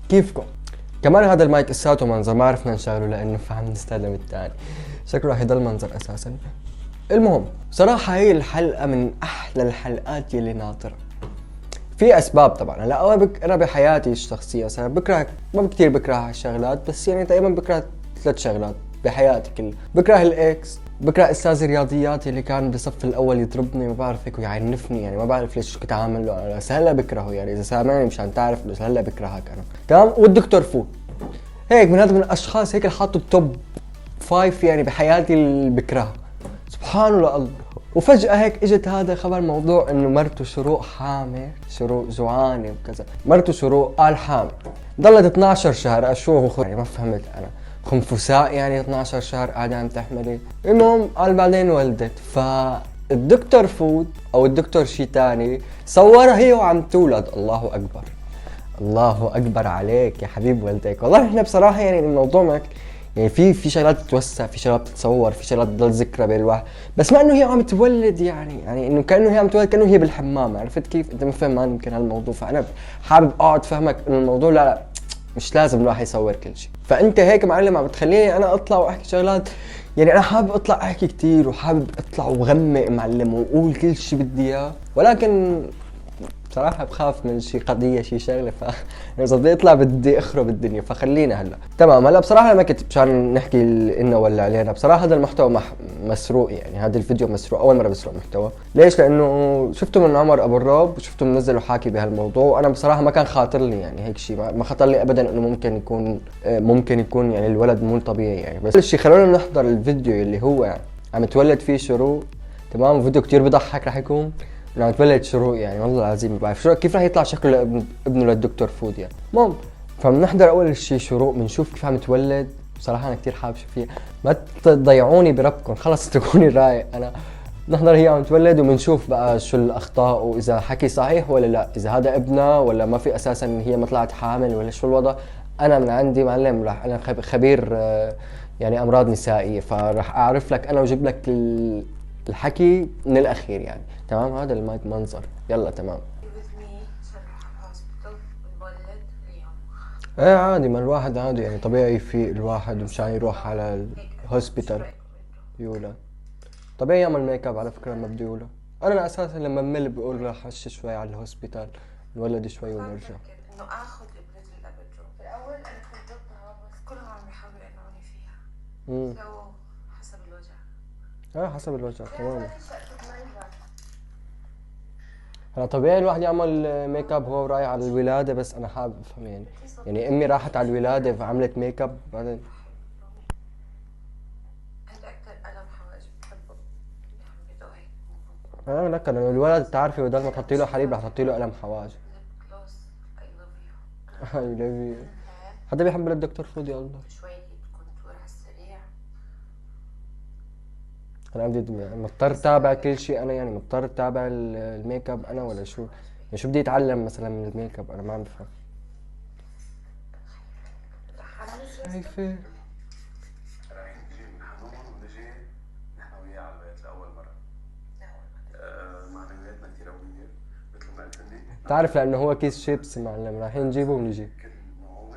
كيفكم؟ كمان هذا المايك اساته منظر، ما عرفنا نشغله لانه فهم نستخدم الثاني، شكله راح يضل منظر اساسا. المهم صراحة هي الحلقة من احلى الحلقات يلي ناطرة. في اسباب طبعا. هلا انا بحياتي الشخصية صراحة بكره، ما كثير بكره الشغلات، بس يعني تقريبا بكره 3 شغلات بحياتي كلها. بكره الاكس، بكره استاذ الرياضيات اللي كان بالصف الاول يضربني ما بعرف هيك ويعنفني، يعني ما بعرف ليش كنت عامل له، بس هلا بكرهه يعني اذا سامعني مشان تعرف، بس هلا بكرهك انا تمام. والدكتور فود هيك من هذا من الاشخاص هيك اللي حاطه بتوب 5 يعني بحياتي اللي بكرهها، سبحان الله. وفجأة هيك اجت هذا خبر موضوع انه مرته شروق حامل، شروق جوعانة وكذا، مرته شروق قال حامل، ضلت 12 شهر اشوفه يعني ما فهمت انا، خنفساء يعني 12 شهر قاعدة عم تحملي. المهم قال بعدين ولدت، فالدكتور فود او الدكتور شي تاني صورها هي وعم تولد. الله اكبر، الله اكبر عليك يا حبيب والديك. والله احنا بصراحة يعني الموضوع معك يعني في شغلات تتوسع، في شغلات تتصور، في شغلات تضل ذكرى بين الواحد، بس ما انه هي عم تولد يعني انه كانه هي عم تولد، كانه هي بالحمام، عرفت كيف؟ انت ما فهمان يمكن هالموضوع، فانا حابب اقعد فهمك انه الموضوع لا مش لازم الواحد يصور كل شيء. فانت هيك معلم عم بتخليني انا اطلع واحكي شغلات، يعني انا حابب اطلع احكي كثير وحابب اطلع وغمق معلم واقول كل شيء بدي اياه، ولكن بصراحة بخاف من شي قضية شي شغلة، إذا بدي أطلع بدي أخرب الدنيا، فخلينا هلا تمام. هلا بصراحة ما كنت مشان نحكي إنه ولا علينا، بصراحة هذا المحتوى مسروق، يعني هذا الفيديو مسروق، أول مرة بسرق محتوى. ليش؟ لأنه شفته من عمر أبو الرب وشفته منزل وحاكي بهالموضوع، وأنا بصراحة ما كان خاطر لي يعني هيك شيء، ما خطر لي أبدا إنه ممكن يكون يعني الولد مو طبيعي يعني. بس الشيء خلونا نحضر الفيديو اللي هو يعني عم تولد فيه شروق، تمام. فيديو كتير بضحك راح يكون لما تولد شروق، يعني والله العظيم ما بعرف شروق كيف راح يطلع شكله ابنه للدكتور فود يعني. المهم فبنحضر اول شيء شروق، بنشوف كيف عم تولد. بصراحه انا كثير حابب اشوف فيها، ما تضيعوني بربكم خلص اتركوني رايق. انا نحضر هي عم تولد وبنشوف بقى شو الاخطاء واذا حكي صحيح ولا لا، اذا هذا ابنها ولا ما في اساسا هي ما طلعت حامل ولا شو الوضع. انا من عندي معلم راح انا خبير يعني امراض نسائيه، فراح اعرف لك انا واجيب لك الحكي من الاخير يعني تمام. هذا المايك منظر، يلا تمام. ايه عادي، ما الواحد عادي يعني طبيعي يفيق الواحد مشان يروح على الهوسبيتال يولد. طبيعي يعمل ميك اب على فكره لما بده يولد. انا اساسا لما بمل بقول راح اخش شوي على الهوسبيتال نولد شوي ونرجع. انه اخذ ابره الابدرو في الاول انا كنت ضدها، بس كلهم عم يحاولوا يقنعوني فيها. لو حسب الوجع. حسب الوجع تمام. انا طبيعي الواحد يعمل ميك اب هو رايح على الولاده، بس انا حابب افهم يعني امي راحت على الولاده فعملت ميك اب بعدين. انت اكثر الم حواجب بحبه بيحملوا هيك. لك انا الولد بتعرفي بدل ما تحطي له حليب رح تحطي له قلم حواجب. اي لاف يو. حدا بيحب الدكتور فود؟ يا الله شوي كنت ورا السريع. انا بدي مضطر اتابع كل شيء انا، يعني مضطر اتابع الميك اب انا ولا شو؟ يعني شو بدي اتعلم مثلا من الميك اب؟ انا ما عم بفهم. شايفه رايحين نجي من حنون ونجي نحن وياه على البيت لاول مره. معنوياتنا كثير قويه مثل ما قلت لي. بتعرف لانه هو كيس شيبس معلم، رايحين نجيبه ونجي. كل معقول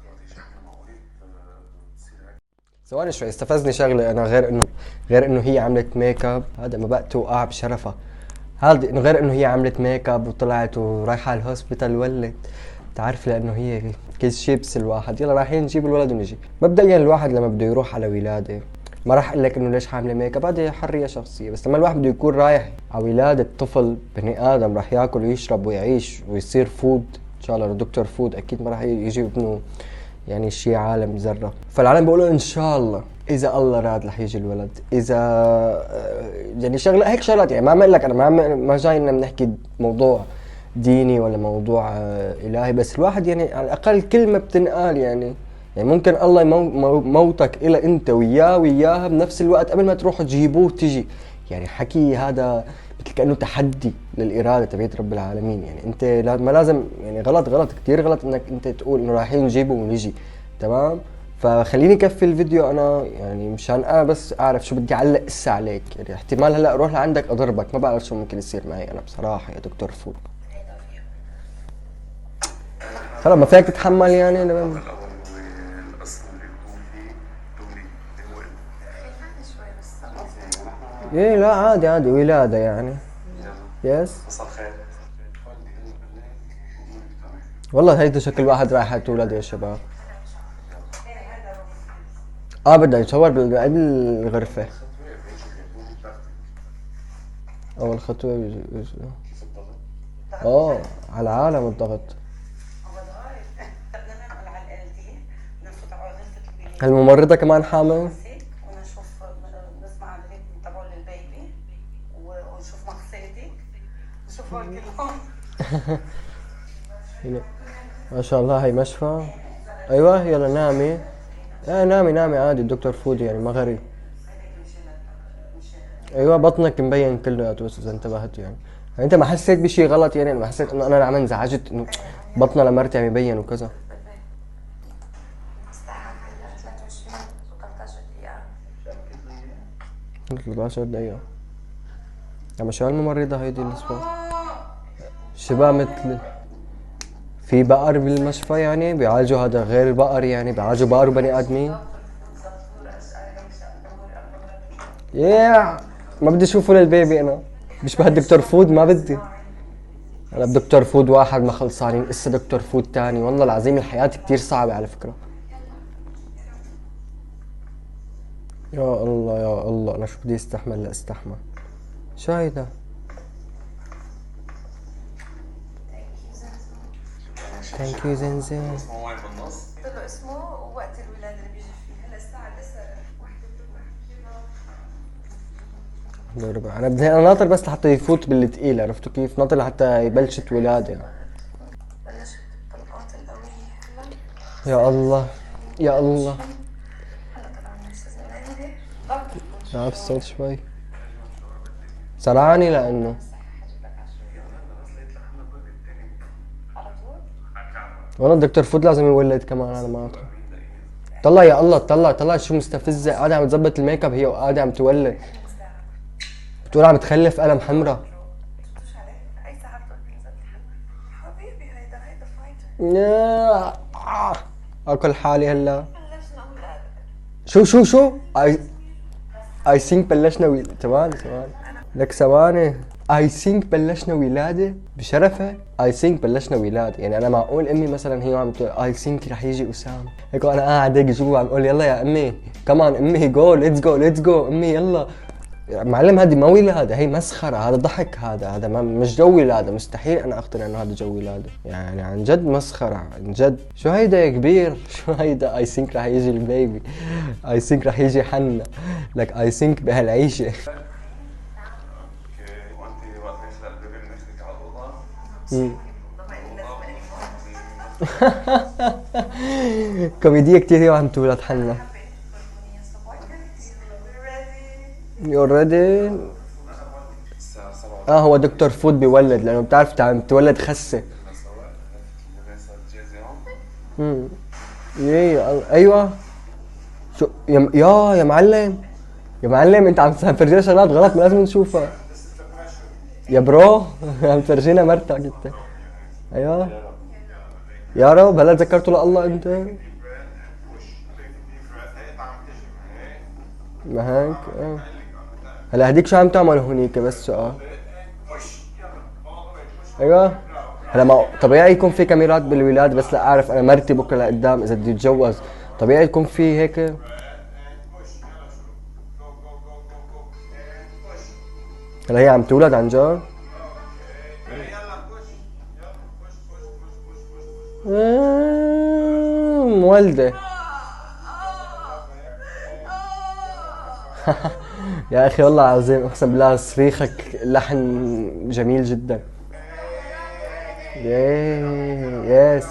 يعني شغله معقوله بتصير هيك. ثواني شوي، استفزني شغله انا، غير انه هي عملت ميك اب، هذا ما بقى توقع بشرفها. هذا انه غير انه هي عملت ميك اب وطلعت ورايحه على الهوسبيتال ولت، بتعرف لانه هي كيس شيبس الواحد، يلا رايحين نجيب الولد ونجي. مبدئيا الواحد لما بده يروح على ولاده ما راح اقول لك انه ليش حامله ميك اب، هذه حريه شخصيه. بس لما الواحد بده يكون رايح على ولاده طفل بني ادم راح ياكل ويشرب ويعيش ويصير فود ان شاء الله دكتور فود، اكيد ما راح يجي ابنه يعني شيء عالم ذره. فالعالم بيقولوا ان شاء الله اذا الله راد رح يجي الولد، اذا يعني شغله هيك شغلات يعني. ما عم لك انا ما جاينا بنحكي موضوع ديني ولا موضوع الهي، بس الواحد يعني على الاقل كلمه بتنقال يعني ممكن الله موتك الى انت وياها بنفس الوقت قبل ما تروحوا تجيبوه وتجي. يعني حكي هذا مثل كانه تحدي للاراده تبعت رب العالمين. يعني انت ما لازم يعني غلط كثير غلط انك انت تقول انه رايحين نجيبه ونجي تمام. فخليني كفي الفيديو انا يعني مشان انا بس اعرف شو بدي اعلق اسا عليك. يعني احتمال هلا اروح لعندك اضربك، ما بعرف شو ممكن يصير معي انا بصراحه يا دكتور فود. خلاص ما فيك تتحمل يعني الاول هو القسم اللي بيكون فيه توليد اللي هو خفيفة شوي بس خلاص يعني نحن ايه لا عادي عادي ولادة يعني. يس حصل خير والدي هلا بالليل بقول تمام والله هيدا شكل واحد رايح تولد يا شباب. بدنا نصور بقلب الغرفة. خطوه بنشوف يكون بتاخدي اول خطوة كيف الضغط على العالم الضغط. بدنا نعمل على الآلتين نفوت على غرفة البيبي الممرضة كمان حامل. ونشوف نسمع الريتم تبعه للبيبي ونشوف مغسلتك نشوف هول كلهم. هنا. ما شاء الله هي مشفى. ايوه يلا نامي. نامي عادي الدكتور فودي يعني ما غريب. ايوه بطنك مبين كلياته بس اذا انتبهت يعني انت ما حسيت بشيء غلط يعني ما حسيت انه انا عم انزعجت انه بطنها لمرتي عم يبين وكذا. الساعة 23 و13 دقيقة 13 دقيقة. اما شو هالممرضة هيدي الاسبوع؟ شباب مثل في بقر بالمشفى يعني بيعالجوا هذا غير البقر يعني بيعالجوا بقر وبني ادمين. ما بدي اشوفه للبيبي انا بيشبه الدكتور فود ما بدي. انا بدكتور فود واحد ما خلصانين اسا دكتور فود تاني والله العظيم الحياة كتير صعبة على فكرة. يا الله يا الله انا شو بدي استحمل لا استحمل. شو هيدا؟ ثانك يو زنزان. اسمه وين بالنص قلت له اسمه ووقت الولادة اللي بيجي فيه هلا الساعة لسه 1:04. انا بدي انا ناطر بس لحتى يفوت بالثقيل عرفتوا كيف؟ ناطر لحتى يبلشت ولادة يعني. بلشت الطلقات القوية يا هلا الله يا الله. هلا طبعا استاذ عارف الصوت شوي سرعني لانه والله الدكتور فود لازم يولد كمان على ما اعتقد. طلع يا الله طلع شو مستفزة قاعدة عم تظبط الميك اب هي وقاعدة عم تولد بتقول عم تخلف قلم حمراء. اي ساعة بتنزل حبيبي هيدا فايتر اكل حالي هلا. بلشنا اولاد شو اي ثينك بلشنا ثواني لك ثواني. اي ثينك بلشنا ولادة بشرفة. اي ثينك بلشنا ولادة يعني انا معقول امي مثلا هي عم تقول اي ثينك رح يجي اسام هيك انا قاعد هيك جوا عم اقول يلا يا امي كمان امي جو ليتس جو امي يلا. معلم هذه ما ولادة هي مسخرة هذا ضحك هذا مش جو ولادة مستحيل انا اقتنع انه هذا جو ولادة يعني عن جد مسخرة عن جد. شو هيدا يا كبير شو هيدا اي ثينك رح يجي البيبي اي ثينك رح يجي حنا لك اي ثينك بهالعيشة. اوكي وانت وقت ما يخلق البيبي بناخذك على الاوضه كوميدية كتير هي وعم تولد حنا. يو ريدي. الساعه 7 هو دكتور فود بيولد لانه بتعرف عم تولد خسة. صارت جاهزه هون ايوه شو يا معلم انت عم تفرجينا شغلات غلط ما لازم نشوفها يا برو عم تفرجينا مرتك انت. ايوه يا رب هلا تذكرتوا لله انت ما هيك هلا هديك شو عم تعمل هونيك بس سؤال. ايوه هلا ما طبيعي يكون في كاميرات بالولاد بس لا اعرف انا مرتي بكره لقدام اذا بدي اتجوز طبيعي يكون في هيك. هلا هي عم تولد عن جد. مولدة يا اخي والله العظيم اقسم بالله صريخك لحن جميل جدا.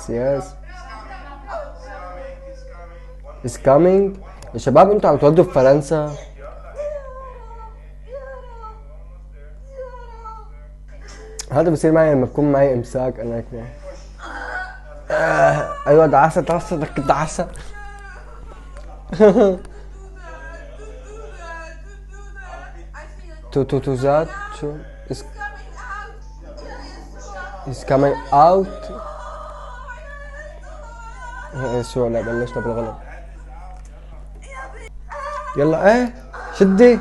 يس It's coming. يا شباب انتوا عم تودوا بفرنسا. هذا بصير معي لما بكون معي امساك انا كمان. ايوه دعسة بدك دعسة. تو ذات شو is coming out. ايه شو لا بلشنا بالغلط. يلا ايه شدي.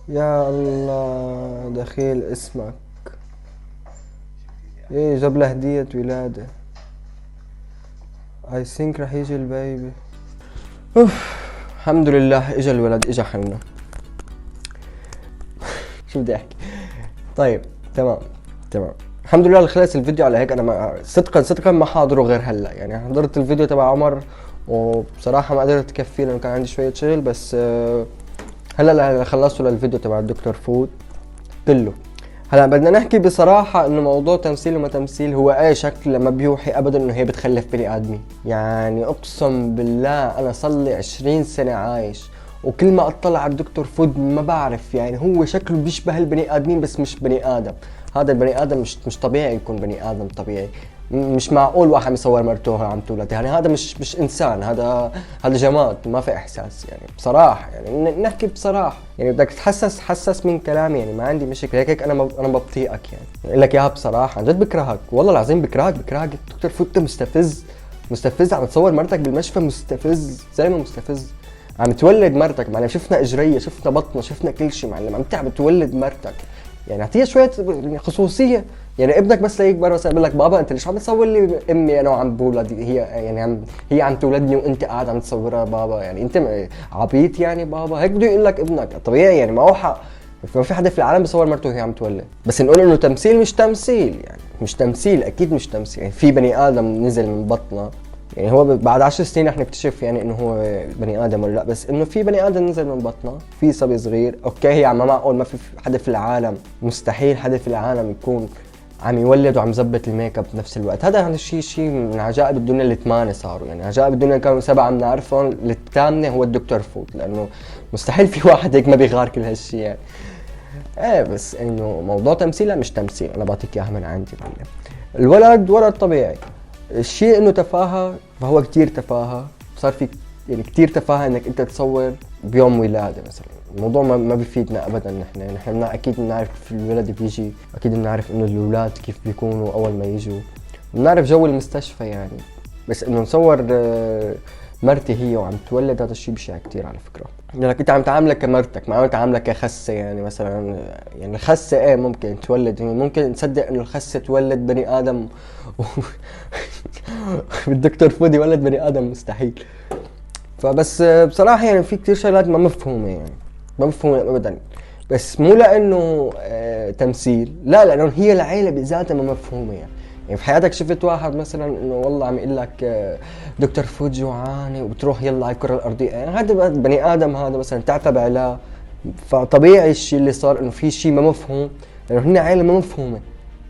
يا الله دخيل اسمك. ايه جاب له هدية ولادة. I think رح يجي البيبي. اوف الحمد لله اجا الولد اجا حنا. شو بدي احكي. طيب تمام الحمد لله خلص الفيديو على هيك. انا صدقا ما حاضره غير هلا يعني. حضرت الفيديو تبع عمر وبصراحة ما قدرت اكفيه لانه كان عندي شوية شغل. بس هلا خلصوا للفيديو تبع الدكتور فود كله. هلا بدنا نحكي بصراحة انه موضوع تمثيل وما تمثيل هو اي شكل ما بيوحي ابدا انه هي بتخلف بني ادمي. يعني اقسم بالله انا صلي 20 سنة عايش وكل ما اطلع على الدكتور فود ما بعرف يعني هو شكله بيشبه البني ادمين بس مش بني ادم. هذا البني ادم مش طبيعي يكون بني ادم طبيعي. مش معقول واحد يصور مرته عم تولد يعني. هذا مش انسان. هذا جماد ما في احساس يعني بصراحه. يعني نحكي بصراحه يعني بدك تحسس من كلامي يعني ما عندي مشكله. هيك انا ببطيئك يعني اقول لك اياها بصراحه. عن جد بكرهك والله العظيم بكرهك. دكتور فوت مستفز. عم تصور مرتك بالمشفى مستفز زلمه مستفز. عم تولد مرتك معلم. شفنا اجريه شفنا بطنه شفنا كل شيء معلم. عم تولد مرتك يعني اعطيها شويه خصوصيه يعني. ابنك بس ليكبر مثلا يقول لك بابا انت ليش عم تصور لي امي انا وعم بولد. هي يعني هي عم تولدني وانت قاعد عم تصورها بابا يعني. انت عبيط يعني بابا. هيك بده يقول لك ابنك طبيعي يعني. ما هو حق. ما في حدا في العالم بيصور مرته وهي عم تولد. بس نقول انه تمثيل مش تمثيل يعني. مش تمثيل اكيد مش تمثيل يعني. في بني ادم نزل من بطنها يعني. هو بعد 10 سنين رح نكتشف يعني انه هو بني ادم ولا لا. بس انه في بني ادم نزل من بطنه في صبي صغير. اوكي هي عم معقول ما في حدا في العالم مستحيل حدا في العالم يكون عم يولد وعم يظبط الميك اب بنفس الوقت. هذا شيء من عجائب الدنيا اللي 8 صاروا يعني. عجائب الدنيا كانوا 7 بنعرفهم. الثامنه هو الدكتور فود لانه مستحيل في واحد هيك ما بيغار كل هالشيء يعني. ايه بس انه موضوع تمثيل لا مش تمثيل. انا بعطيك اياها من عندي معلم. الولد ولد طبيعي. الشيء انه تفاهه فهو كتير تفاهه. صار في يعني كتير تفاهه انك انت تصور بيوم ولاده مثلا. الموضوع ما بيفيدنا ابدا. نحن اكيد بنعرف كيف الولد بيجي. اكيد بنعرف انه الاولاد كيف بيكونوا اول ما يجوا. بنعرف جو المستشفى يعني. بس انه نصور مرتي هي وعم تولد هذا الشيء بشع كتير على فكره. يعني انت عم تعاملها كمرتك ما عم تعاملها كخسه يعني. مثلا يعني الخسه ايه ممكن تولد يعني. ممكن نصدق انه الخسه تولد بني ادم بالدكتور فودي ولد بني ادم مستحيل. فبس بصراحه يعني في كتير شغلات ما مفهومه يعني. ما مفهومه ابدا. بس مو لانه تمثيل لا لانه هي العيله بذاتها ما مفهومه يعني. يعني في حياتك شفت واحد مثلا انه والله عم يقول لك دكتور فود جوعانه وبتروح يلا على الكره الارضيه يعني. هذا بني ادم هذا مثلا تعتب عليه. فطبيعي الشيء اللي صار انه في شيء ما مفهوم لانه هن عيله ما مفهومه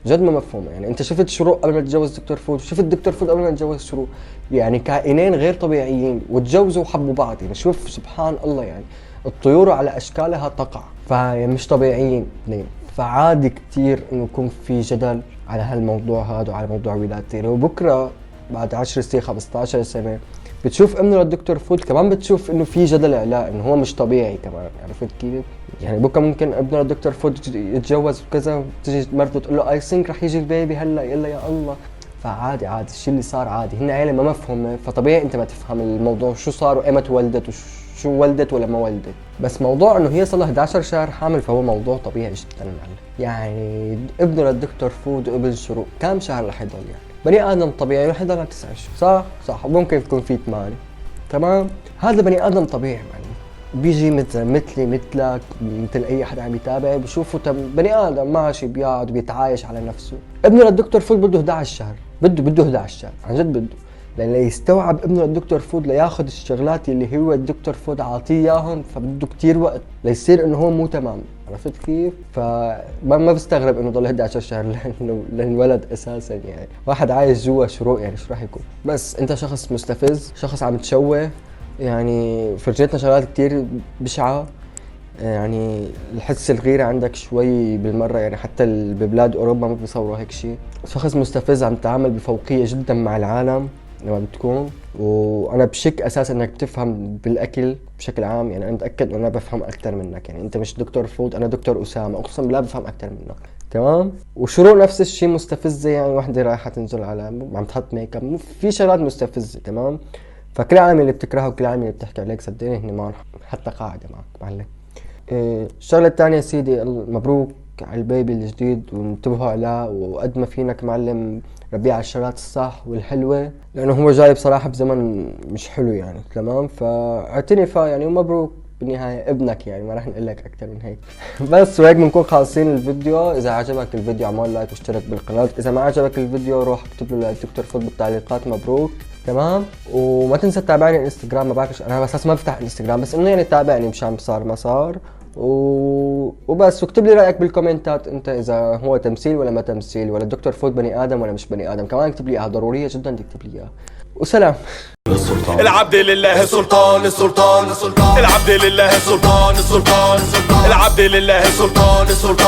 جد ما مفهومه يعني. انت شفت شروق قبل ما تتجوز دكتور فود وشفت دكتور فود قبل ما تتجوز شروق يعني. كائنين غير طبيعيين وتجوزوا وحبوا بعض يعني. شوف سبحان الله يعني. الطيور على اشكالها تقع فمش طبيعيين اثنين. فعادي كتير انه يكون في جدل على هالموضوع هذا وعلى موضوع ولادتي. وبكره بعد 10 سنين 15 سنه بتشوف انه للدكتور فود كمان بتشوف انه في جدل عليه انه هو مش طبيعي كمان. عرفت كيف يعني؟ بكره ممكن ابنه للدكتور فود يتجوز وكذا تجي مرته تقول له اي ثينك رح يجي البيبي هلا يلا يا الله. فعادي الشيء اللي صار عادي. هن عيله ما مفهومه فطبيعي انت ما تفهم الموضوع شو صار وايمت ولدت وشو ولدت ولا ما ولدت. بس موضوع انه هي صار لها 11 شهر حامل فهو موضوع طبيعي جدا يعني. ابنه للدكتور فود وابن شروق كم شهر رح يضل يعني؟ بني ادم طبيعي رح يضل 9 شهور صح ممكن يكون في 8 تمام. هذا بني ادم طبيعي يعني. بيجي مثلي مثلك مثل اي حدا عم يتابع بشوفه بني ادم ماشي بيقعد وبيتعايش على نفسه. ابنه للدكتور فود بده 11 شهر بده 11 شهر عن جد بده. لان ليستوعب ابنه للدكتور فود لياخذ الشغلات اللي هو الدكتور فود عاطيه اياهم فبده كتير وقت ليصير انه هو مو تمام. عرفت كيف؟ فما بستغرب انه ضل 11 شهر لانه الولد اساسا يعني. واحد عايش جوا شروق يعني شو راح يكون. بس انت شخص مستفز شخص عم تشوه يعني. فرجيتنا شغلات كتير بشعة يعني. الحس الغيرة عندك شوي بالمرة يعني. حتى ببلاد اوروبا ما بيصوروا هيك شيء. شخص مستفز عم تتعامل بفوقية جدا مع العالم لما بتكون. وانا بشك اساسا انك بتفهم بالاكل بشكل عام يعني. انا متاكد انه انا بفهم اكثر منك يعني. انت مش دكتور فود انا دكتور اسامه اقسم بالله بفهم اكثر منك تمام. وشروق نفس الشيء مستفزه، يعني وحده رايحه تنزل على عم تحط ميك اب، في شغلات مستفزه. تمام. فكل العالم اللي بتكرهها وكل العالم اللي بتحكي عليك صدقني هن ما حتى قاعده معك معلم. الشغله الثانيه يا سيدي، مبروك على البيبي الجديد، وانتبهوا عليه، وقد ما فينك معلم ربيه على الشغلات الصح والحلوه، لانه هو جاي بصراحه بزمن مش حلو يعني. تمام. فاعتني فيه يعني، ومبروك بالنهايه ابنك يعني، ما راح نقول لك اكثر من هيك. بس وهيك بنكون خالصين الفيديو. اذا عجبك الفيديو اعمل لايك واشترك بالقناه، اذا ما عجبك الفيديو روح اكتب له للدكتور فوت بالتعليقات مبروك. تمام. وما تنسى تتابعني انستغرام، ما بعرفش انا بس ما بفتح انستغرام، بس انه يعني تابعني مشان صار ما صار. وبس. واكتب لي رايك بالكومنتات انت اذا هو تمثيل ولا ما تمثيل، ولا الدكتور فوت بني ادم ولا مش بني ادم، كمان اكتب لي اياها، ضروريه جدا تكتب لي اياها. وسلام. العبد لله سلطان السلطان السلطان، العبد لله سلطان السلطان السلطان، العبد لله سلطان السلطان.